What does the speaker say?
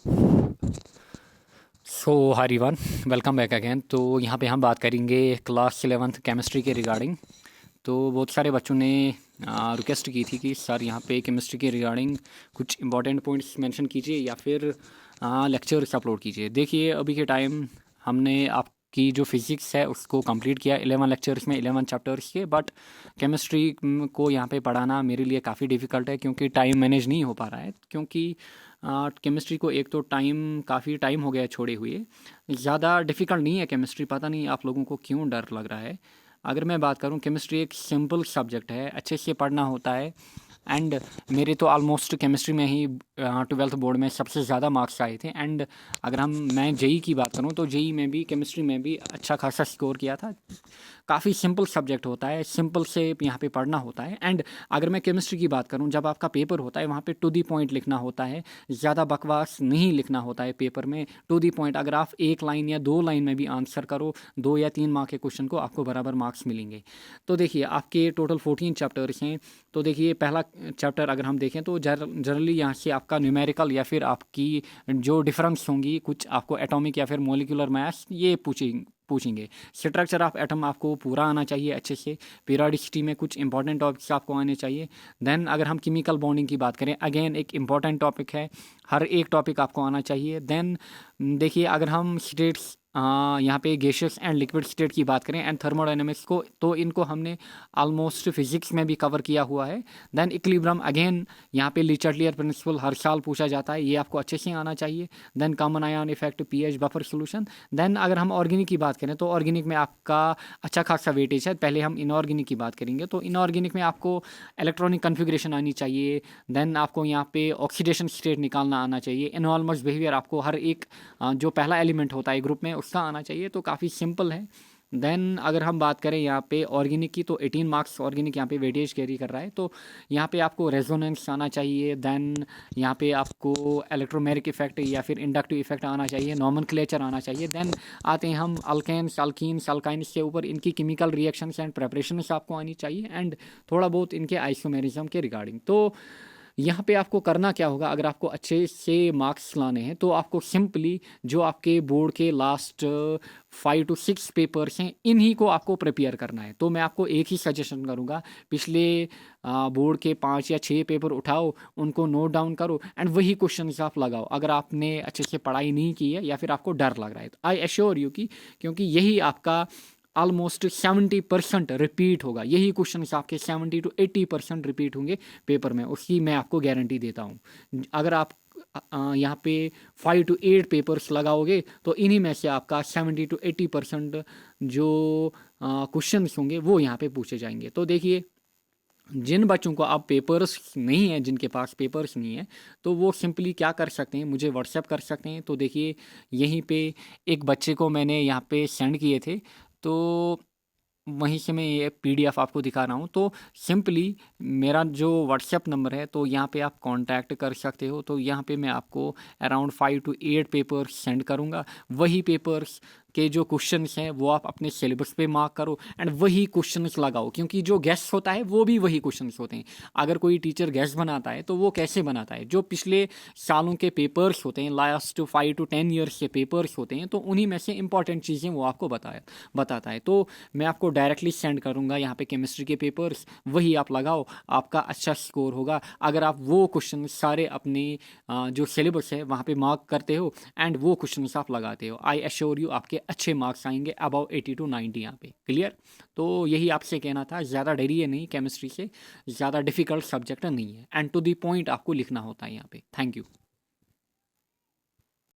सो hi everyone, welcome back again. तो यहाँ पे हम बात करेंगे क्लास 11th केमिस्ट्री के रिगार्डिंग। तो बहुत सारे बच्चों ने रिक्वेस्ट की थी कि सर यहाँ पे केमिस्ट्री के रिगार्डिंग कुछ इंपॉर्टेंट पॉइंट्स मेंशन कीजिए या फिर लेक्चर्स अपलोड कीजिए। देखिए, अभी के टाइम हमने आपकी जो फिज़िक्स है उसको कंप्लीट किया 11 लेक्चर्स में, 11 चैप्टर्स के। बट केमिस्ट्री को यहाँ पे पढ़ाना मेरे लिए काफ़ी डिफ़िकल्ट है क्योंकि टाइम मैनेज नहीं हो पा रहा है। क्योंकि केमिस्ट्री को एक तो काफ़ी टाइम हो गया है छोड़े हुए। ज़्यादा डिफ़िकल्ट नहीं है केमिस्ट्री, पता नहीं आप लोगों को क्यों डर लग रहा है। अगर मैं बात करूं, केमिस्ट्री एक सिंपल सब्जेक्ट है, अच्छे से पढ़ना होता है। एंड मेरे तो ऑलमोस्ट केमिस्ट्री में ही 12th बोर्ड में सबसे ज़्यादा मार्क्स आए थे। एंड अगर मैं जेई की बात करूं तो जेई में भी, केमिस्ट्री में भी अच्छा खासा स्कोर किया था। काफ़ी सिंपल सब्जेक्ट होता है, सिंपल से यहाँ पे पढ़ना होता है। एंड अगर मैं केमिस्ट्री की बात करूँ, जब आपका पेपर होता है वहाँ पे टू दी पॉइंट लिखना होता है, ज़्यादा बकवास नहीं लिखना होता है पेपर में। टू दी पॉइंट अगर आप एक लाइन या दो लाइन में भी आंसर करो 2 या 3 मार्क के क्वेश्चन को, आपको बराबर मार्क्स मिलेंगे। तो देखिए, आपके टोटल 14 चैप्टर्स हैं। तो देखिए, पहला चैप्टर अगर हम देखें तो जनरली यहाँ से आपका न्यूमेरिकल या फिर आपकी जो डिफरेंस होंगी, कुछ आपको एटॉमिक या फिर मोलिकुलर मैथ्स ये पूछेंगे। स्ट्रक्चर ऑफ एटम आपको पूरा आना चाहिए अच्छे से। पीरियोडिसिटी में कुछ इंपॉर्टेंट टॉपिक्स आपको आने चाहिए। देन अगर हम केमिकल बॉन्डिंग की बात करें, अगेन एक इंपॉर्टेंट टॉपिक है, हर एक टॉपिक आपको आना चाहिए। देन देखिए, अगर हम स्टेट्स यहाँ पे गैसियस एंड लिक्विड स्टेट की बात करें एंड थर्मोडायनेमिक्स को, तो इनको हमने ऑलमोस्ट फिजिक्स में भी कवर किया हुआ है। देन इक्विलिब्रियम, अगेन यहाँ पे लीचार्ट प्रिंसिपल हर साल पूछा जाता है, ये आपको अच्छे से आना चाहिए। Then common ion effect, pH, buffer solution. Then अगर हम ऑर्गेनिक की बात करें तो ऑर्गेनिक में आपका अच्छा खासा वेटेज है। पहले हम इनऑर्गेनिक की बात करेंगे। तो इनऑर्गेनिक में आपको इलेक्ट्रॉनिक कन्फिग्रेशन आनी चाहिए। देन आपको यहाँ पे ऑक्सीडेशन स्टेट निकालना आना चाहिए। इनऑर्मस बिहेवियर, आपको हर एक जो पहला एलिमेंट होता है ग्रुप में उसका आना चाहिए। तो काफ़ी सिंपल है। देन अगर हम बात करें यहाँ पे ऑर्गेनिक की, तो 18 मार्क्स ऑर्गेनिक यहाँ पे वेटेज कैरी कर रहा है। तो यहाँ पे आपको रेजोनेंस आना चाहिए। देन यहाँ पे आपको इलेक्ट्रोमेरिक इफेक्ट या फिर इंडक्टिव इफेक्ट आना चाहिए। नॉमेनक्लेचर आना चाहिए। देन आते हैं हम अल्केन्स, अल्कीन्स, अल्काइन्स के ऊपर, इनकी केमिकल रिएक्शंस एंड प्रेपरेशंस आपको आनी चाहिए। एंड थोड़ा बहुत इनके आइसोमेरिज्म के रिगार्डिंग। तो यहाँ पे आपको करना क्या होगा, अगर आपको अच्छे से मार्क्स लाने हैं तो आपको सिंपली जो आपके बोर्ड के लास्ट 5 to 6 पेपर्स हैं, इन्हीं को आपको प्रिपेयर करना है। तो मैं आपको एक ही सजेशन करूँगा, पिछले बोर्ड के 5 या 6 पेपर उठाओ, उनको नोट डाउन करो एंड वही क्वेश्चन आप लगाओ। अगर आपने अच्छे से पढ़ाई नहीं की है या फिर आपको डर लग रहा है, तो आई एश्योर यू कि क्योंकि यही आपका ऑलमोस्ट 70% रिपीट होगा, यही क्वेश्चन आपके 70 to 80% रिपीट होंगे पेपर में, उसकी मैं आपको गारंटी देता हूँ। अगर आप यहाँ पे 5 to 8 पेपर्स लगाओगे तो इन्हीं में से आपका 70 to 80% जो क्वेश्चन होंगे वो यहाँ पे पूछे जाएंगे। तो देखिए, जिन बच्चों को आप पेपर्स नहीं है, जिनके पास पेपर्स नहीं है, तो वो सिंपली क्या कर सकते हैं, मुझे व्हाट्सएप कर सकते हैं। तो देखिए, यहीं पे एक बच्चे को मैंने यहाँ पे सेंड किए थे, तो वहीं से मैं ये पीडीएफ आपको दिखा रहा हूँ। तो सिंपली मेरा जो व्हाट्सएप नंबर है, तो यहाँ पे आप कांटेक्ट कर सकते हो। तो यहाँ पे मैं आपको अराउंड 5 to 8 पेपर्स सेंड करूँगा। वही पेपर्स के जो क्वेश्चंस हैं वो आप अपने सिलेबस पे मार्क करो एंड वही क्वेश्चंस लगाओ, क्योंकि जो गेस्ट होता है वो भी वही क्वेश्चंस होते हैं। अगर कोई टीचर गेस्ट बनाता है तो वो कैसे बनाता है, जो पिछले सालों के पेपर्स होते हैं, लास्ट 5 to 10 ईयर्स के पेपर्स होते हैं, तो उन्हीं में से इंपॉर्टेंट चीज़ें वो आपको बताता है। तो मैं आपको डायरेक्टली सेंड करूँगा यहाँ पे केमिस्ट्री के पेपर्स, वही आप लगाओ, आपका अच्छा स्कोर होगा। अगर आप वो क्वेश्चन सारे अपने जो सिलेबस है वहाँ पे मार्क करते हो एंड वो क्वेश्चन आप लगाते हो, आई एश्योर यू आपके अच्छे मार्क्स आएंगे, अबाउ 80 to 90 यहाँ पे। क्लियर? तो यही आपसे कहना था, ज़्यादा डरिए नहीं, केमिस्ट्री से ज़्यादा डिफिकल्ट सब्जेक्ट नहीं है एंड टू दी पॉइंट आपको लिखना होता है यहाँ पे। Thank you.